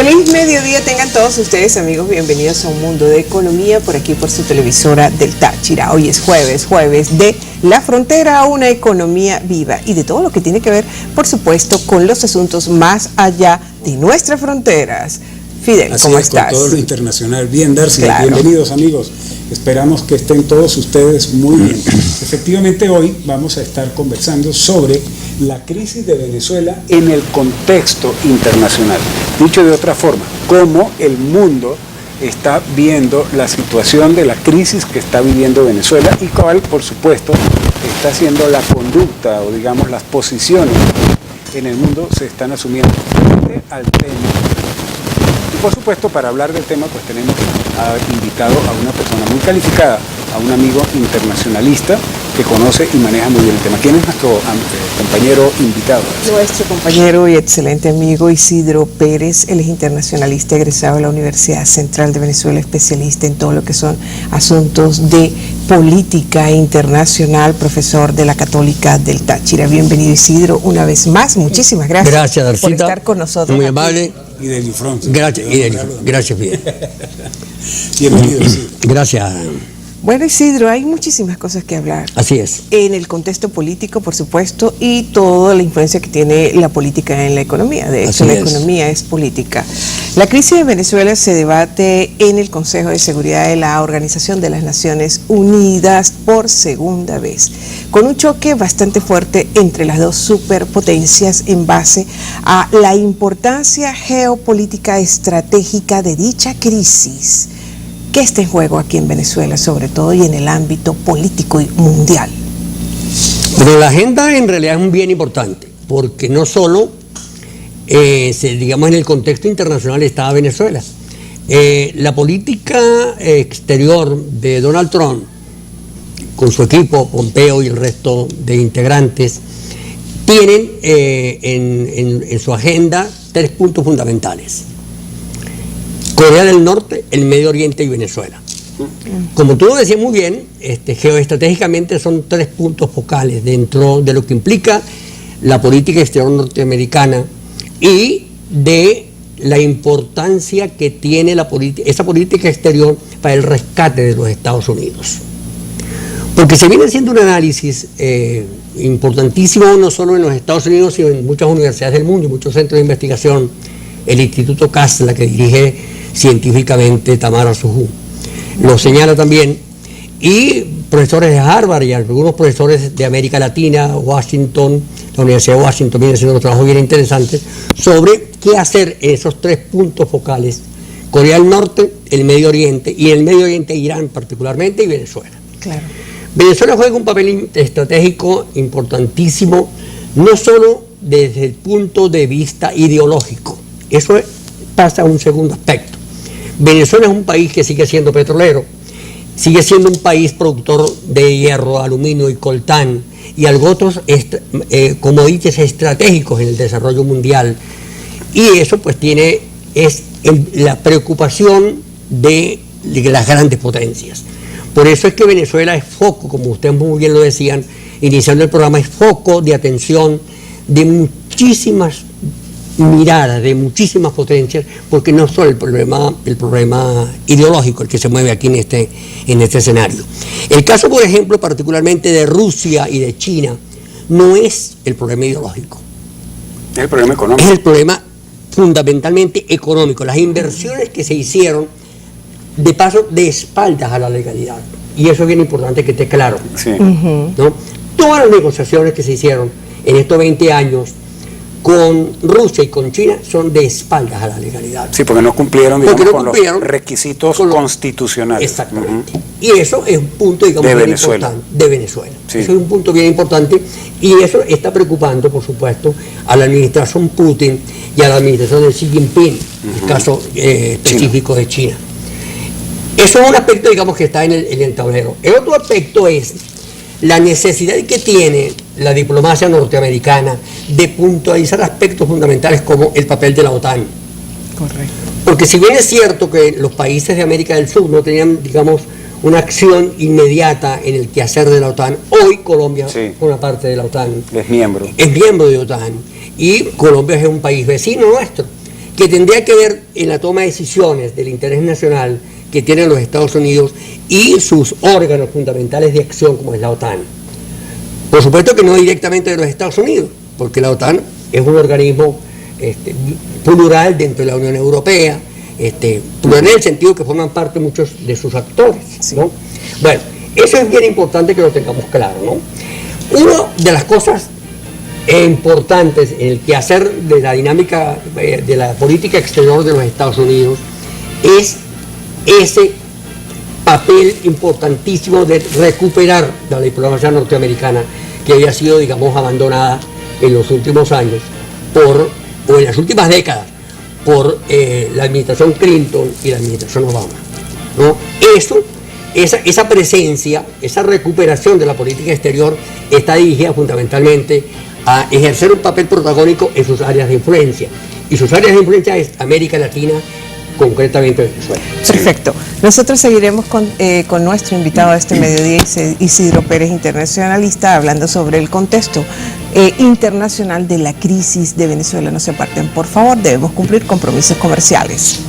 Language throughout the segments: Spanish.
Feliz mediodía tengan todos ustedes, amigos. Bienvenidos a un mundo de economía por aquí por su televisora del Táchira. Hoy es jueves de La Frontera a una economía viva y de todo lo que tiene que ver, por supuesto, con los asuntos más allá de nuestras fronteras. Fidel, así ¿cómo es, estás? Con todo lo internacional. Bien, Darcy, claro. Bienvenidos, amigos. Esperamos que estén todos ustedes muy bien. Efectivamente, hoy vamos a estar conversando sobre la crisis de Venezuela en el contexto internacional. Dicho de otra forma, cómo el mundo está viendo la situación de la crisis que está viviendo Venezuela y cuál, por supuesto, está siendo la conducta o, digamos, las posiciones en el mundo se están asumiendo frente al tema. Y por supuesto, para hablar del tema, pues tenemos invitado a una persona muy calificada, a un amigo internacionalista que conoce y maneja muy bien el tema. ¿Quién es nuestro compañero invitado? Nuestro compañero y excelente amigo Isidro Pérez. Él es internacionalista egresado de la Universidad Central de Venezuela, especialista en todo lo que son asuntos de política internacional, profesor de la Católica del Táchira. Bienvenido, Isidro, una vez más. Muchísimas gracias. Gracias, Darcita, por estar con nosotros. Muy amable. Y de Lifrón. Gracias, gracias, bien. Bienvenido, sí. Gracias. Bueno, Isidro, hay muchísimas cosas que hablar. Así es. En el contexto político, por supuesto, y toda la influencia que tiene la política en la economía. De hecho, la economía es política. La crisis de Venezuela se debate en el Consejo de Seguridad de la Organización de las Naciones Unidas por segunda vez, con un choque bastante fuerte entre las dos superpotencias en base a la importancia geopolítica estratégica de dicha crisis. ¿Qué está en juego aquí en Venezuela, sobre todo, y en el ámbito político y mundial? Pero la agenda en realidad es un bien importante, porque no solo, digamos, en el contexto internacional está Venezuela. La política exterior de Donald Trump, con su equipo, Pompeo y el resto de integrantes, tienen en su agenda 3 puntos fundamentales: Corea del Norte, el Medio Oriente y Venezuela. Como tú lo decías muy bien, geoestratégicamente son 3 puntos focales dentro de lo que implica la política exterior norteamericana y de la importancia que tiene esa política exterior para el rescate de los Estados Unidos. Porque se viene haciendo un análisis importantísimo, no solo en los Estados Unidos, sino en muchas universidades del mundo y muchos centros de investigación. El Instituto Casla, que dirige científicamente Tamara Sujú, lo señala también, y profesores de Harvard y algunos profesores de América Latina, Washington, la Universidad de Washington viene haciendo unos trabajos bien interesantes sobre qué hacer en esos 3 puntos focales: Corea del Norte, el Medio Oriente, y en el Medio Oriente Irán particularmente, y Venezuela. Claro. Venezuela juega un papel estratégico importantísimo, no solo desde el punto de vista ideológico, eso pasa a un segundo aspecto. Venezuela es un país que sigue siendo petrolero, sigue siendo un país productor de hierro, aluminio y coltán y algo otros commodities estratégicos en el desarrollo mundial, y eso pues es la preocupación de las grandes potencias. Por eso es que Venezuela es foco, como ustedes muy bien lo decían iniciando el programa, es foco de atención de muchísimas miradas, de muchísimas potencias, porque no es solo el problema ideológico el que se mueve aquí en este escenario. El caso, por ejemplo, particularmente de Rusia y de China, no es el problema ideológico. Es el problema económico. Es el problema fundamentalmente económico. Las inversiones que se hicieron, de paso, de espaldas a la legalidad. Y eso es bien importante que esté claro. Sí. ¿No? Todas las negociaciones que se hicieron en estos 20 años con Rusia y con China son de espaldas a la legalidad. Sí, porque no cumplieron, digamos, con los requisitos constitucionales. Exactamente. Y eso es un punto, digamos, de bien Venezuela. Importante. De Venezuela. Sí. Eso es un punto bien importante y eso está preocupando, por supuesto, a la administración Putin y a la administración de Xi Jinping, el caso específico de China. Eso es un aspecto, digamos, que está en el tablero. El otro aspecto es la necesidad que tiene la diplomacia norteamericana de puntualizar aspectos fundamentales como el papel de la OTAN. Correcto. Porque si bien es cierto que los países de América del Sur no tenían, digamos, una acción inmediata en el quehacer de la OTAN, hoy Colombia forma parte de la OTAN. Es miembro. Es miembro de la OTAN. Y Colombia es un país vecino nuestro, que tendría que ver en la toma de decisiones del interés nacional que tienen los Estados Unidos y sus órganos fundamentales de acción, como es la OTAN. Por supuesto que no directamente de los Estados Unidos, porque la OTAN es un organismo plural dentro de la Unión Europea, plural en el sentido que forman parte muchos de sus actores, ¿no? Bueno, eso es bien importante que lo tengamos claro, ¿no? Una de las cosas importantes en el quehacer de la dinámica de la política exterior de los Estados Unidos es ese papel importantísimo de recuperar la diplomacia norteamericana que había sido, digamos, abandonada en los últimos años o en las últimas décadas por la administración Clinton y la administración Obama, ¿no? Esa presencia, esa recuperación de la política exterior está dirigida fundamentalmente a ejercer un papel protagónico en sus áreas de influencia. Y sus áreas de influencia es América Latina, concretamente Venezuela. Perfecto. Nosotros seguiremos con nuestro invitado a este mediodía, Isidro Pérez, internacionalista, hablando sobre el contexto internacional de la crisis de Venezuela. No se aparten, por favor, debemos cumplir compromisos comerciales.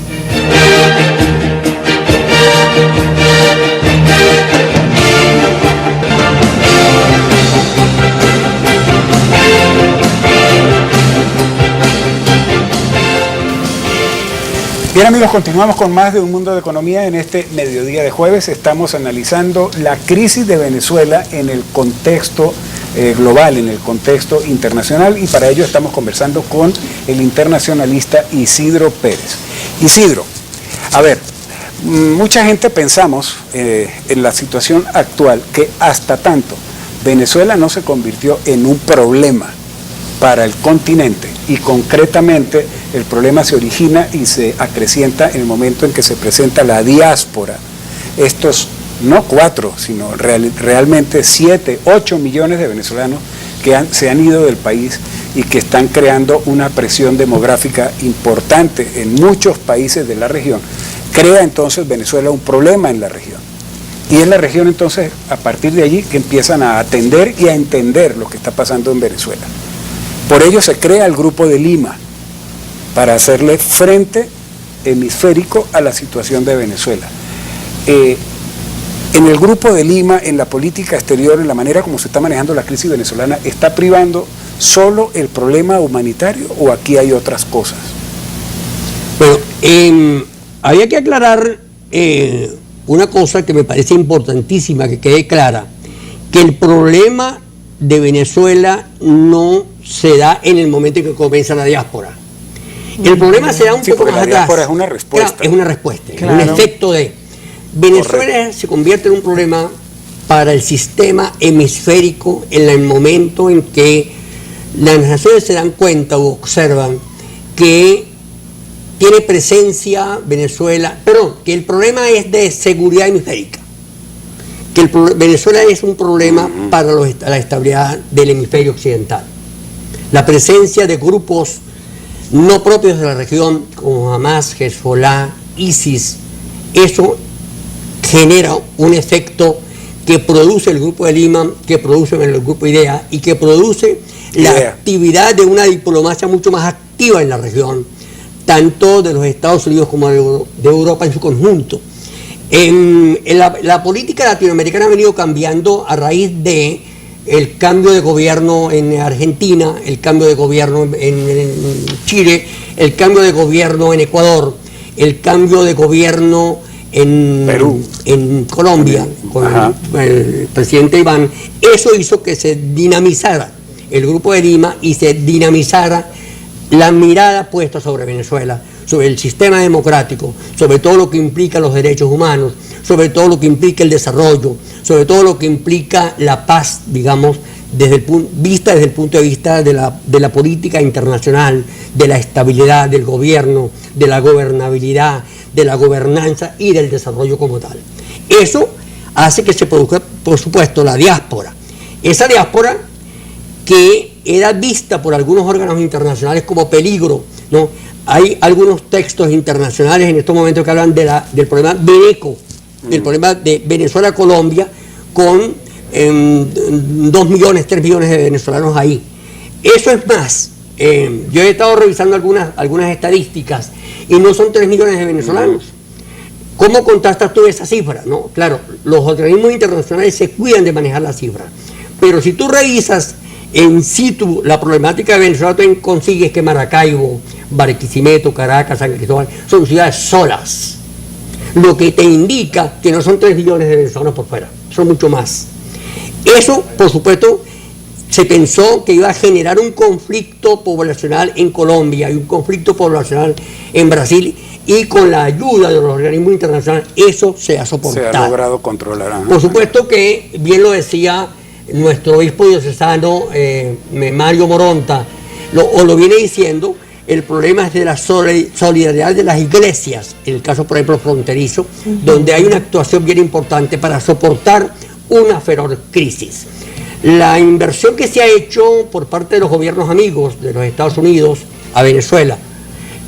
Bien, amigos, continuamos con más de Un Mundo de Economía. En este mediodía de jueves estamos analizando la crisis de Venezuela en el contexto global, en el contexto internacional, y para ello estamos conversando con el internacionalista Isidro Pérez. Isidro, a ver, mucha gente pensamos en la situación actual que hasta tanto Venezuela no se convirtió en un problema para el continente, y concretamente el problema se origina y se acrecienta en el momento en que se presenta la diáspora. Estos no 4, sino realmente 7, 8 millones de venezolanos que se han ido del país y que están creando una presión demográfica importante en muchos países de la región. Crea entonces Venezuela un problema en la región. Y es la región entonces, a partir de allí, que empiezan a atender y a entender lo que está pasando en Venezuela. Por ello se crea el Grupo de Lima, para hacerle frente hemisférico a la situación de Venezuela. En el Grupo de Lima, en la política exterior, en la manera como se está manejando la crisis venezolana, ¿está privando solo el problema humanitario o aquí hay otras cosas? Bueno, había que aclarar una cosa que me parece importantísima, que quede clara, que el problema de Venezuela no se da en el momento en que comienza la diáspora. El problema se da un poco más atrás. La diáspora es una respuesta. Claro, es una respuesta, claro. Un efecto de... Venezuela Correcto. Se convierte en un problema para el sistema hemisférico en el momento en que las naciones se dan cuenta o observan que tiene presencia Venezuela, que el problema es de seguridad hemisférica, que Venezuela es un problema para la estabilidad del hemisferio occidental. La presencia de grupos no propios de la región, como Hamas, Hezbollah, ISIS, eso genera un efecto que produce el Grupo de Lima, que produce el Grupo IDEA y que produce la actividad de una diplomacia mucho más activa en la región, tanto de los Estados Unidos como de Europa en su conjunto. La política latinoamericana ha venido cambiando a raíz de el cambio de gobierno en Argentina, el cambio de gobierno en Chile, el cambio de gobierno en Ecuador, el cambio de gobierno en Perú, en Colombia, con el presidente Iván. Eso hizo que se dinamizara el Grupo de Lima y se dinamizara la mirada puesta sobre Venezuela, sobre el sistema democrático, sobre todo lo que implica los derechos humanos, sobre todo lo que implica el desarrollo, sobre todo lo que implica la paz, digamos, desde el punto de vista de la política internacional, de la estabilidad del gobierno, de la gobernabilidad, de la gobernanza y del desarrollo como tal. Eso hace que se produzca, por supuesto, la diáspora. Esa diáspora que era vista por algunos órganos internacionales como peligro, ¿no? Hay algunos textos internacionales en estos momentos que hablan del problema veneco, del problema de Venezuela-Colombia, con 2 millones, 3 millones de venezolanos ahí. Eso es más, yo he estado revisando algunas estadísticas y no son 3 millones de venezolanos. ¿Cómo contrastas tú esa cifra? No, claro, los organismos internacionales se cuidan de manejar la cifra, pero si tú revisas en situ la problemática de Venezuela, tú consigues que Maracaibo, Barquisimeto, Caracas, San Cristóbal son ciudades solas, lo que te indica que no son 3 millones de venezolanos por fuera, son mucho más. Eso, por supuesto, se pensó que iba a generar un conflicto poblacional en Colombia y un conflicto poblacional en Brasil, y con la ayuda de los organismos internacionales eso se ha soportado. Se ha logrado controlar. Por supuesto que, bien lo decía nuestro obispo diocesano Mario Moronta, lo viene diciendo, el problema es de la solidaridad de las iglesias, en el caso por ejemplo fronterizo, donde hay una actuación bien importante para soportar una feroz crisis. La inversión que se ha hecho por parte de los gobiernos amigos de los Estados Unidos a Venezuela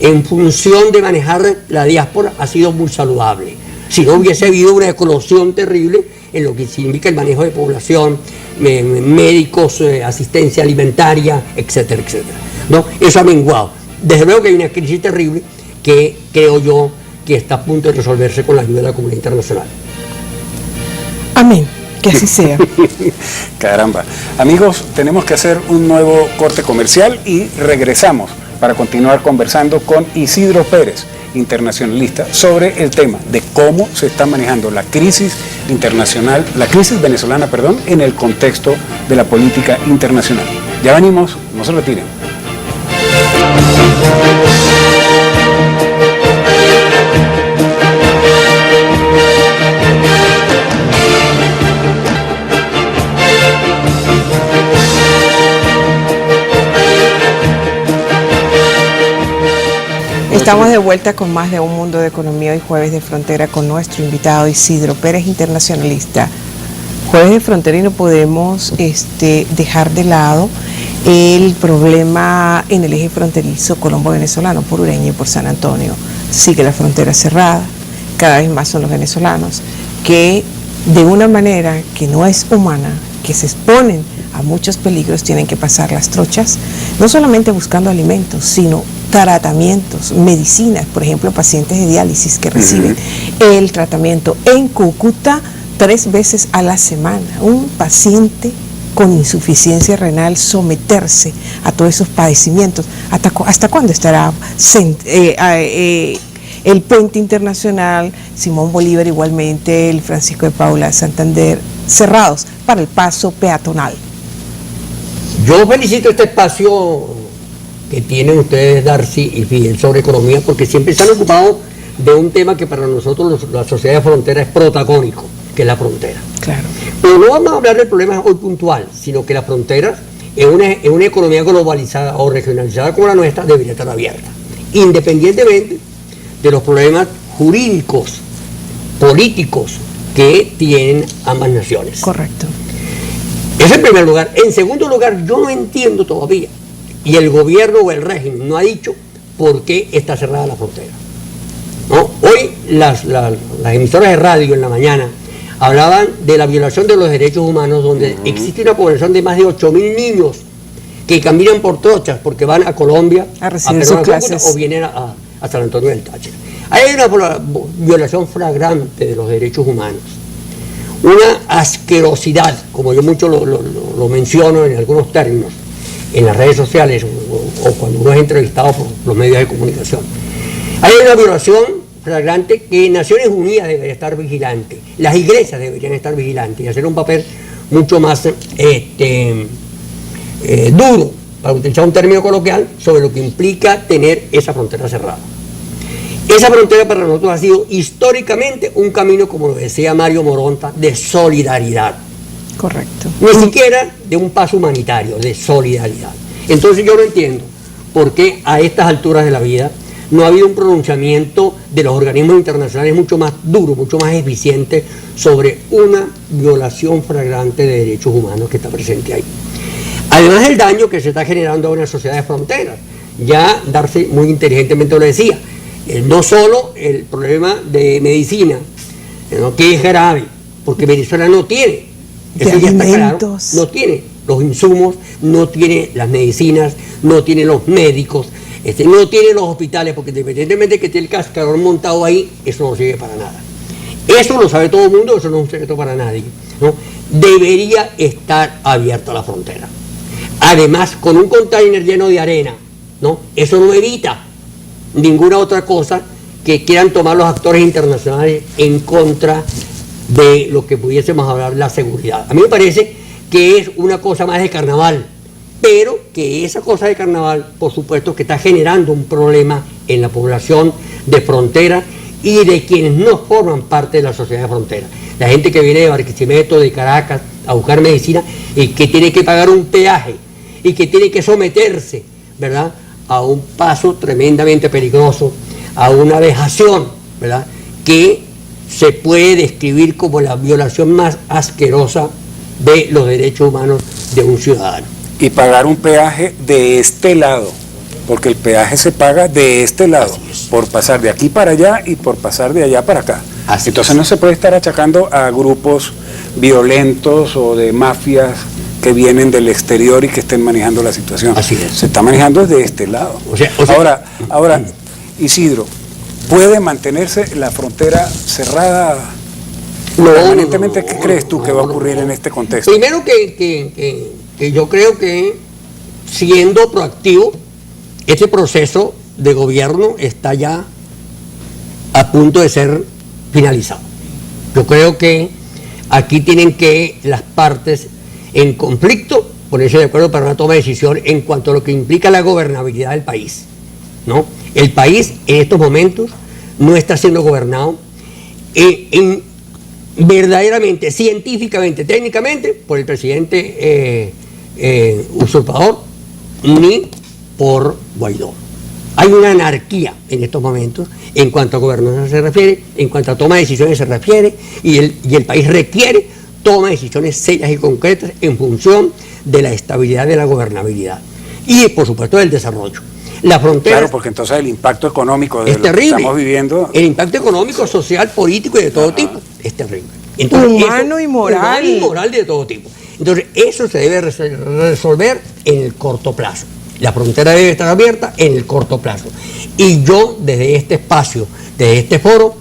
en función de manejar la diáspora ha sido muy saludable. Si no hubiese habido una eclosión terrible en lo que significa el manejo de población, médicos, asistencia alimentaria, etcétera, etcétera, ¿no? Eso ha menguado. Desde luego que hay una crisis terrible que creo yo que está a punto de resolverse con la ayuda de la comunidad internacional. Amén. Que así sea. Caramba. Amigos, tenemos que hacer un nuevo corte comercial y regresamos para continuar conversando con Isidro Pérez, internacionalista, sobre el tema de cómo se está manejando la crisis internacional, la crisis venezolana, perdón, en el contexto de la política internacional. Ya venimos, no se retiren. Estamos de vuelta con más de Un Mundo de Economía y Jueves de Frontera con nuestro invitado Isidro Pérez, internacionalista. Jueves de Frontera, y no podemos dejar de lado el problema en el eje fronterizo colombo-venezolano, por Ureña y por San Antonio. Sigue la frontera cerrada, cada vez más son los venezolanos que de una manera que no es humana, que se exponen a muchos peligros, tienen que pasar las trochas, no solamente buscando alimentos, sino tratamientos, medicinas, por ejemplo, pacientes de diálisis que reciben el tratamiento en Cúcuta 3 veces a la semana. Un paciente con insuficiencia renal someterse a todos esos padecimientos. ¿Hasta cuándo estará el puente internacional, Simón Bolívar igualmente, el Francisco de Paula, Santander, cerrados para el paso peatonal? Yo felicito este espacio que tienen ustedes, Darcy y Fidel, sobre economía, porque siempre se han ocupado de un tema que para nosotros, la sociedad de frontera, es protagónico, que es la frontera. Claro. Pero no vamos a hablar del problema hoy puntual, sino que la frontera, en una economía globalizada o regionalizada como la nuestra, debería estar abierta, independientemente de los problemas jurídicos, políticos que tienen ambas naciones. Correcto. Ese en primer lugar. En segundo lugar, yo no entiendo todavía, y el gobierno o el régimen no ha dicho por qué está cerrada la frontera, ¿no? Hoy las emisoras de radio en la mañana hablaban de la violación de los derechos humanos, donde existe una población de más de 8.000 niños que caminan por trochas porque van a Colombia a recibir sus clases o vienen a San Antonio del Táchira. Hay una violación flagrante de los derechos humanos, una asquerosidad, como yo mucho lo menciono en algunos términos, en las redes sociales o cuando uno es entrevistado por los medios de comunicación. Hay una violación flagrante que Naciones Unidas debería estar vigilante, las iglesias deberían estar vigilantes y hacer un papel mucho más duro, para utilizar un término coloquial, sobre lo que implica tener esa frontera cerrada. Esa frontera para nosotros ha sido históricamente un camino, como lo decía Mario Moronta, de solidaridad. Correcto. Ni siquiera de un paso humanitario, de solidaridad. Entonces yo no entiendo por qué a estas alturas de la vida no ha habido un pronunciamiento de los organismos internacionales mucho más duro, mucho más eficiente sobre una violación flagrante de derechos humanos que está presente ahí. Además del daño que se está generando a una sociedad de fronteras. Ya Darcy muy inteligentemente lo decía, no solo el problema de medicina, que es grave, porque Venezuela no tiene, eso ya está claro, no tiene los insumos, no tiene las medicinas, no tiene los médicos, no tiene los hospitales, porque independientemente de que esté el cascarón montado ahí, eso no sirve para nada. Eso lo sabe todo el mundo, eso no es un secreto para nadie, ¿no? Debería estar abierta la frontera. Además, con un container lleno de arena, ¿no? Eso no evita ninguna otra cosa que quieran tomar los actores internacionales en contra de lo que pudiésemos hablar de la seguridad. A mí me parece que es una cosa más de carnaval, pero que esa cosa de carnaval, por supuesto, que está generando un problema en la población de frontera y de quienes no forman parte de la sociedad de frontera. La gente que viene de Barquisimeto, de Caracas, a buscar medicina y que tiene que pagar un peaje y que tiene que someterse, ¿verdad?, a un paso tremendamente peligroso, a una vejación, ¿verdad?, que se puede describir como la violación más asquerosa de los derechos humanos de un ciudadano. Y pagar un peaje de este lado, porque el peaje se paga de este lado, por pasar de aquí para allá y por pasar de allá para acá. Entonces no se puede estar achacando a grupos violentos o de mafias que vienen del exterior y que estén manejando la situación. Así es. Se está manejando de este lado. Ahora, Isidro, ¿puede mantenerse la frontera cerrada permanentemente? ¿Qué crees tú que va a ocurrir en este contexto? Primero que yo creo que, siendo proactivo, este proceso de gobierno está ya a punto de ser finalizado. Yo creo que aquí tienen que las partes en conflicto ponerse de acuerdo para una toma de decisión en cuanto a lo que implica la gobernabilidad del país, ¿no? El país en estos momentos no está siendo gobernado verdaderamente, científicamente, técnicamente, por el presidente usurpador, ni por Guaidó. Hay una anarquía en estos momentos en cuanto a gobernación se refiere, en cuanto a toma de decisiones se refiere, y el país requiere toma de decisiones serias y concretas en función de la estabilidad de la gobernabilidad y, por supuesto, del desarrollo. La frontera, claro, porque entonces el impacto económico de es lo que terrible. estamos viviendo... El impacto económico, social, político y de todo tipo es terrible. Entonces, humano y moral. Humano y moral de todo tipo. Entonces, eso se debe resolver en el corto plazo. La frontera debe estar abierta en el corto plazo. Y yo, desde este espacio, desde este foro,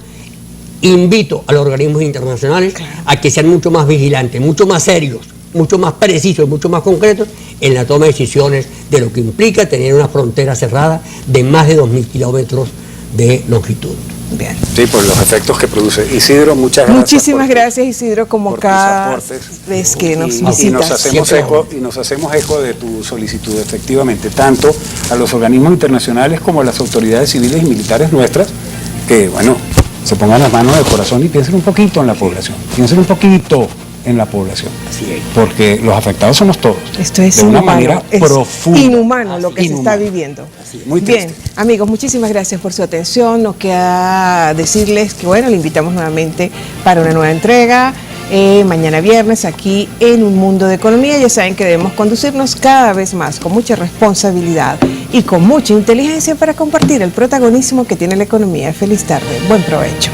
invito a los organismos internacionales a que sean mucho más vigilantes, mucho más serios, mucho más precisos, mucho más concretos en la toma de decisiones de lo que implica tener una frontera cerrada de más de 2.000 kilómetros de longitud. Bien. Sí, por los efectos que produce. Isidro, muchas gracias. Muchísimas gracias, Isidro, como cada vez que nos visitas. Y nos hacemos eco de tu solicitud, efectivamente, tanto a los organismos internacionales como a las autoridades civiles y militares nuestras, que, bueno, se pongan las manos del corazón y piensen un poquito en la población. Piensen un poquito en la población. Así es. Porque los afectados somos todos. Esto es de una inhumano, manera es profunda. Inhumano lo que se está viviendo. Muy triste. Bien, amigos, muchísimas gracias por su atención. Nos queda decirles que, bueno, le invitamos nuevamente para una nueva entrega. Mañana viernes aquí en Un Mundo de Economía. Ya saben que debemos conducirnos cada vez más con mucha responsabilidad y con mucha inteligencia para compartir el protagonismo que tiene la economía. Feliz tarde, buen provecho.